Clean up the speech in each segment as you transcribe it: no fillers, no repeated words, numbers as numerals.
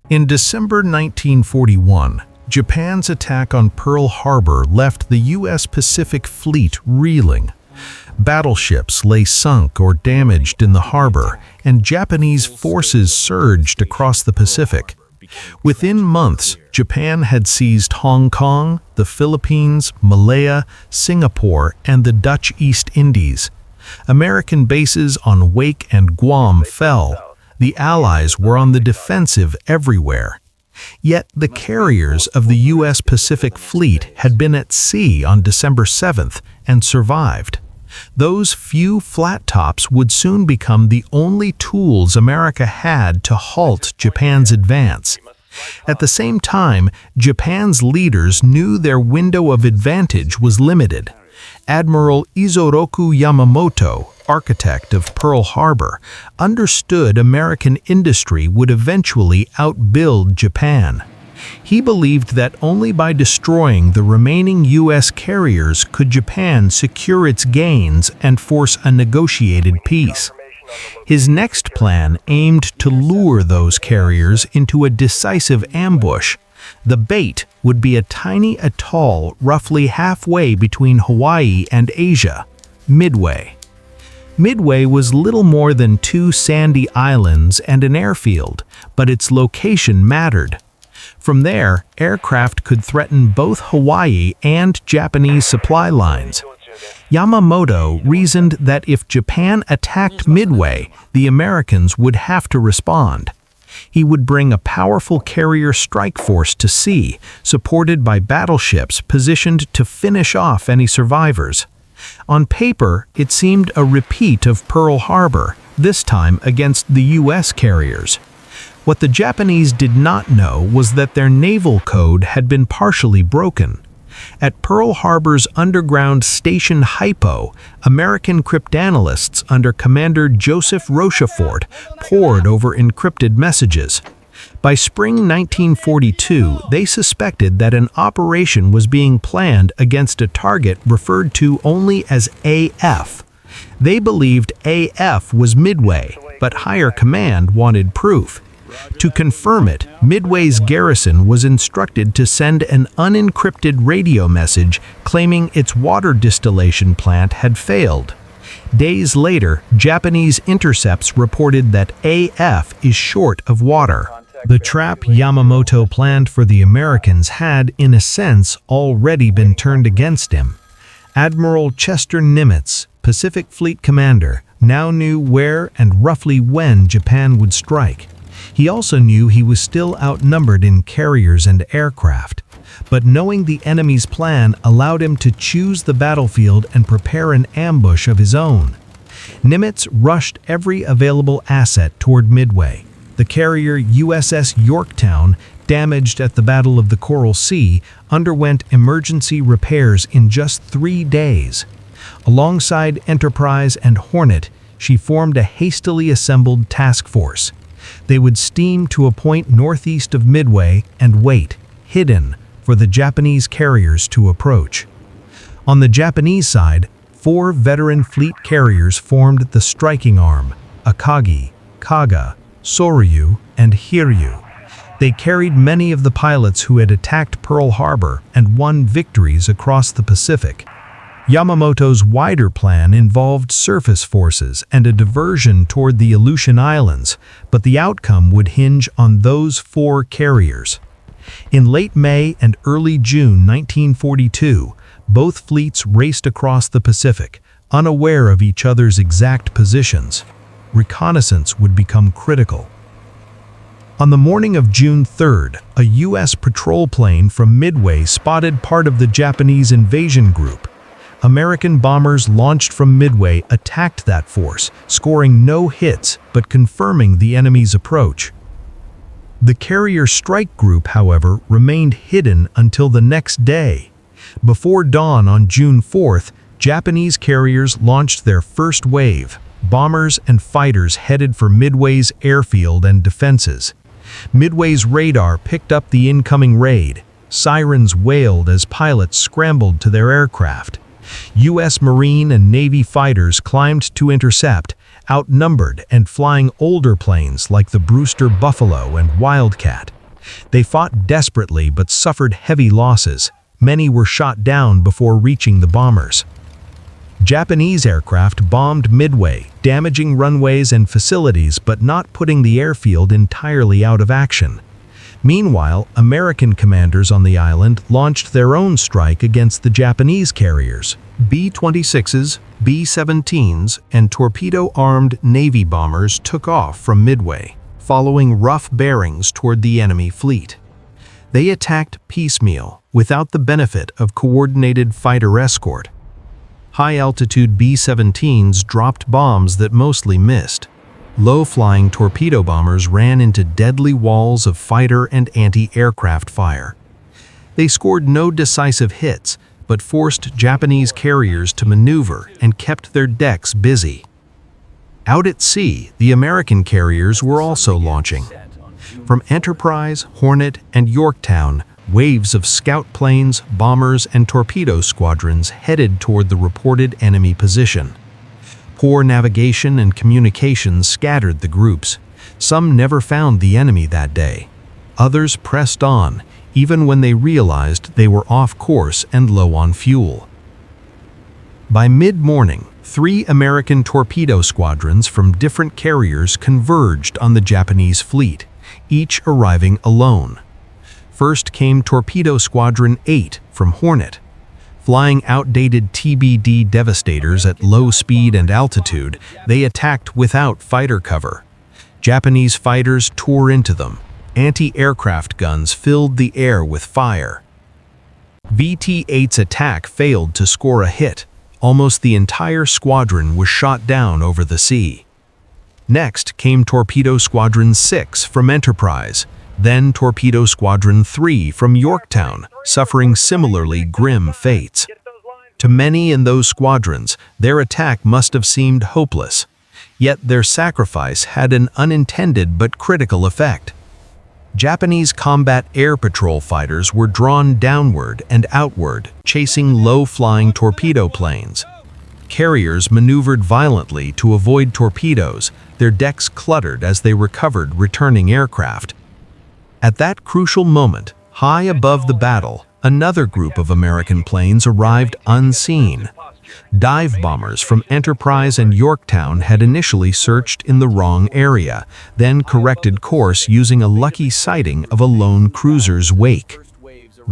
In December 1941, Japan's attack on Pearl Harbor left the U.S. Pacific Fleet reeling. Battleships lay sunk or damaged in the harbor, and Japanese forces surged across the Pacific. Within months, Japan had seized Hong Kong, the Philippines, Malaya, Singapore, and the Dutch East Indies. American bases on Wake and Guam fell. The Allies were on the defensive everywhere. Yet the carriers of the U.S. Pacific Fleet had been at sea on December 7th and survived. Those few flat tops would soon become the only tools America had to halt Japan's advance. At the same time, Japan's leaders knew their window of advantage was limited. Admiral Isoroku Yamamoto, architect of Pearl Harbor, understood American industry would eventually outbuild Japan. He believed that only by destroying the remaining U.S. carriers could Japan secure its gains and force a negotiated peace. His next plan aimed to lure those carriers into a decisive ambush. The bait would be a tiny atoll roughly halfway between Hawaii and Asia, Midway. Midway was little more than 2 sandy islands and an airfield, but its location mattered. From there, aircraft could threaten both Hawaii and Japanese supply lines. Yamamoto reasoned that if Japan attacked Midway, the Americans would have to respond. He would bring a powerful carrier strike force to sea, supported by battleships positioned to finish off any survivors. On paper, it seemed a repeat of Pearl Harbor, this time against the U.S. carriers. What the Japanese did not know was that their naval code had been partially broken. At Pearl Harbor's underground station Hypo, American cryptanalysts under Commander Joseph Rochefort pored over encrypted messages. By spring 1942, they suspected that an operation was being planned against a target referred to only as AF. They believed AF was Midway, but higher command wanted proof. To confirm it, Midway's garrison was instructed to send an unencrypted radio message claiming its water distillation plant had failed. Days later, Japanese intercepts reported that AF is short of water. The trap Yamamoto planned for the Americans had, in a sense, already been turned against him. Admiral Chester Nimitz, Pacific Fleet commander, now knew where and roughly when Japan would strike. He also knew he was still outnumbered in carriers and aircraft, but knowing the enemy's plan allowed him to choose the battlefield and prepare an ambush of his own. Nimitz rushed every available asset toward Midway. The carrier USS Yorktown, damaged at the Battle of the Coral Sea, underwent emergency repairs in just 3 days. Alongside Enterprise and Hornet, she formed a hastily assembled task force. They would steam to a point northeast of Midway and wait, hidden, for the Japanese carriers to approach. On the Japanese side, 4 veteran fleet carriers formed the striking arm: Akagi, Kaga, Soryu, and Hiryu. They carried many of the pilots who had attacked Pearl Harbor and won victories across the Pacific. Yamamoto's wider plan involved surface forces and a diversion toward the Aleutian Islands, but the outcome would hinge on those 4 carriers. In late May and early June 1942, both fleets raced across the Pacific, unaware of each other's exact positions. Reconnaissance would become critical. On the morning of June 3rd, a U.S. patrol plane from Midway spotted part of the Japanese invasion group. American bombers launched from Midway attacked that force, scoring no hits but confirming the enemy's approach. The carrier strike group, however, remained hidden until the next day. Before dawn on June 4th, Japanese carriers launched their first wave. Bombers and fighters headed for Midway's airfield and defenses. Midway's radar picked up the incoming raid. Sirens wailed as pilots scrambled to their aircraft. U.S. Marine and Navy fighters climbed to intercept, outnumbered and flying older planes like the Brewster Buffalo and Wildcat. They fought desperately but suffered heavy losses. Many were shot down before reaching the bombers. Japanese aircraft bombed Midway, damaging runways and facilities but not putting the airfield entirely out of action. Meanwhile, American commanders on the island launched their own strike against the Japanese carriers. B-26s, B-17s, and torpedo-armed Navy bombers took off from Midway, following rough bearings toward the enemy fleet. They attacked piecemeal, without the benefit of coordinated fighter escort. High-altitude B-17s dropped bombs that mostly missed. Low-flying torpedo bombers ran into deadly walls of fighter and anti-aircraft fire. They scored no decisive hits, but forced Japanese carriers to maneuver and kept their decks busy. Out at sea, the American carriers were also launching. From Enterprise, Hornet, and Yorktown, waves of scout planes, bombers, and torpedo squadrons headed toward the reported enemy position. Poor navigation and communications scattered the groups. Some never found the enemy that day. Others pressed on, even when they realized they were off course and low on fuel. By mid-morning, 3 American torpedo squadrons from different carriers converged on the Japanese fleet, each arriving alone. First came Torpedo Squadron 8 from Hornet. Flying outdated TBD Devastators at low speed and altitude, they attacked without fighter cover. Japanese fighters tore into them. Anti-aircraft guns filled the air with fire. VT-8's attack failed to score a hit. Almost the entire squadron was shot down over the sea. Next came Torpedo Squadron 6 from Enterprise, then Torpedo Squadron 3 from Yorktown, suffering similarly grim fates. To many in those squadrons, their attack must have seemed hopeless. Yet their sacrifice had an unintended but critical effect. Japanese combat air patrol fighters were drawn downward and outward, chasing low-flying torpedo planes. Carriers maneuvered violently to avoid torpedoes, their decks cluttered as they recovered returning aircraft. At that crucial moment, high above the battle, another group of American planes arrived unseen. Dive bombers from Enterprise and Yorktown had initially searched in the wrong area, then corrected course using a lucky sighting of a lone cruiser's wake.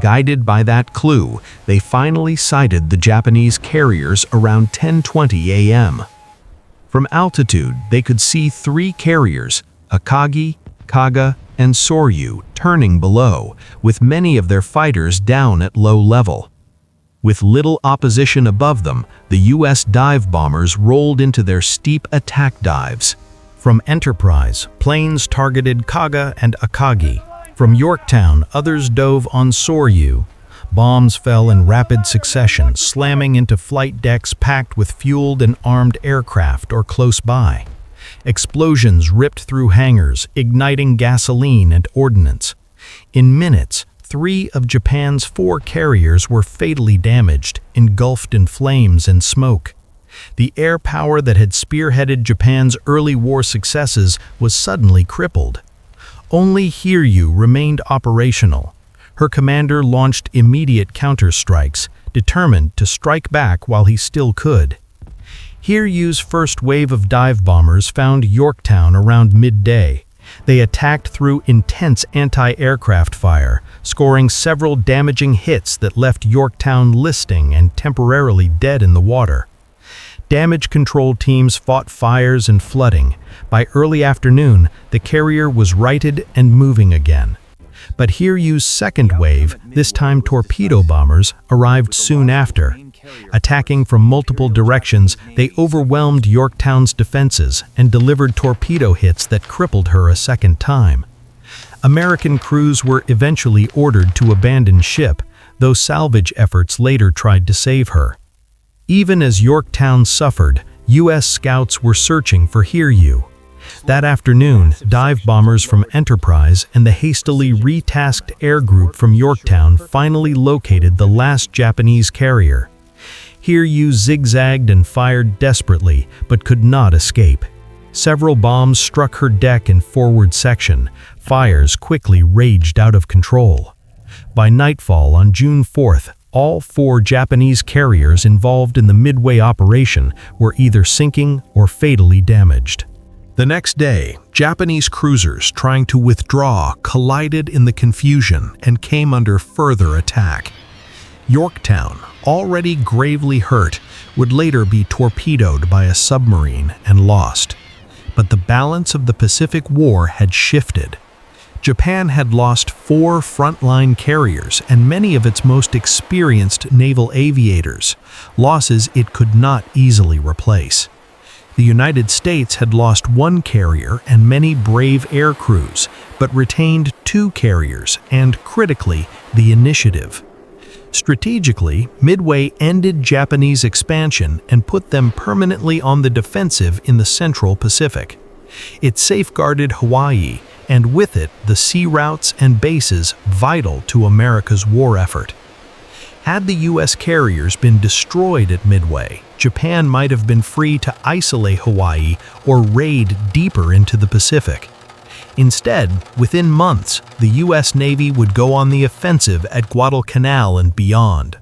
Guided by that clue, they finally sighted the Japanese carriers around 10:20 a.m. From altitude, they could see 3 carriers, Akagi, Kaga, and Soryu, turning below, with many of their fighters down at low level. With little opposition above them, the U.S. dive bombers rolled into their steep attack dives. From Enterprise, planes targeted Kaga and Akagi. From Yorktown, others dove on Soryu. Bombs fell in rapid succession, slamming into flight decks packed with fueled and armed aircraft or close by. Explosions ripped through hangars, igniting gasoline and ordnance. In minutes, 3 of Japan's 4 carriers were fatally damaged, engulfed in flames and smoke. The air power that had spearheaded Japan's early war successes was suddenly crippled. Only Hiryu remained operational. Her commander launched immediate counterstrikes, determined to strike back while he still could. Hiryu's first wave of dive bombers found Yorktown around midday. They attacked through intense anti-aircraft fire, scoring several damaging hits that left Yorktown listing and temporarily dead in the water. Damage control teams fought fires and flooding. By early afternoon, the carrier was righted and moving again. But Hiryu's second wave, this time torpedo bombers, arrived soon after. Attacking from multiple directions, they overwhelmed Yorktown's defenses and delivered torpedo hits that crippled her a second time. American crews were eventually ordered to abandon ship, though salvage efforts later tried to save her. Even as Yorktown suffered, U.S. scouts were searching for Hiryu. That afternoon, dive bombers from Enterprise and the hastily retasked air group from Yorktown finally located the last Japanese carrier. Hiryu zigzagged and fired desperately, but could not escape. Several bombs struck her deck and forward section. Fires quickly raged out of control. By nightfall on June 4th, all 4 Japanese carriers involved in the Midway operation were either sinking or fatally damaged. The next day, Japanese cruisers trying to withdraw collided in the confusion and came under further attack. Yorktown, already gravely hurt, would later be torpedoed by a submarine and lost. But the balance of the Pacific War had shifted. Japan had lost 4 frontline carriers and many of its most experienced naval aviators, losses it could not easily replace. The United States had lost 1 carrier and many brave air crews, but retained 2 carriers and, critically, the initiative. Strategically, Midway ended Japanese expansion and put them permanently on the defensive in the Central Pacific. It safeguarded Hawaii, and with it the sea routes and bases vital to America's war effort. Had the U.S. carriers been destroyed at Midway, Japan might have been free to isolate Hawaii or raid deeper into the Pacific. Instead, within months, the U.S. Navy would go on the offensive at Guadalcanal and beyond.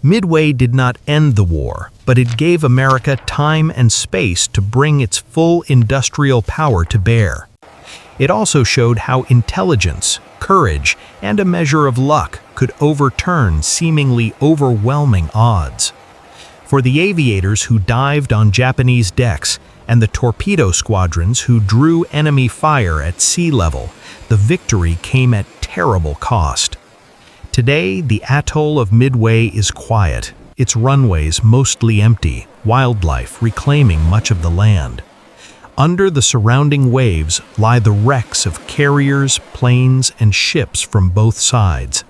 Midway did not end the war, but it gave America time and space to bring its full industrial power to bear. It also showed how intelligence, courage, and a measure of luck could overturn seemingly overwhelming odds. For the aviators who dived on Japanese decks and the torpedo squadrons who drew enemy fire at sea level, the victory came at terrible cost. Today, the atoll of Midway is quiet, its runways mostly empty, wildlife reclaiming much of the land. Under the surrounding waves lie the wrecks of carriers, planes, and ships from both sides.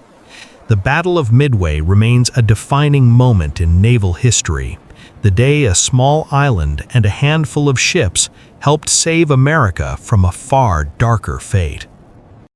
The Battle of Midway remains a defining moment in naval history, the day a small island and a handful of ships helped save America from a far darker fate.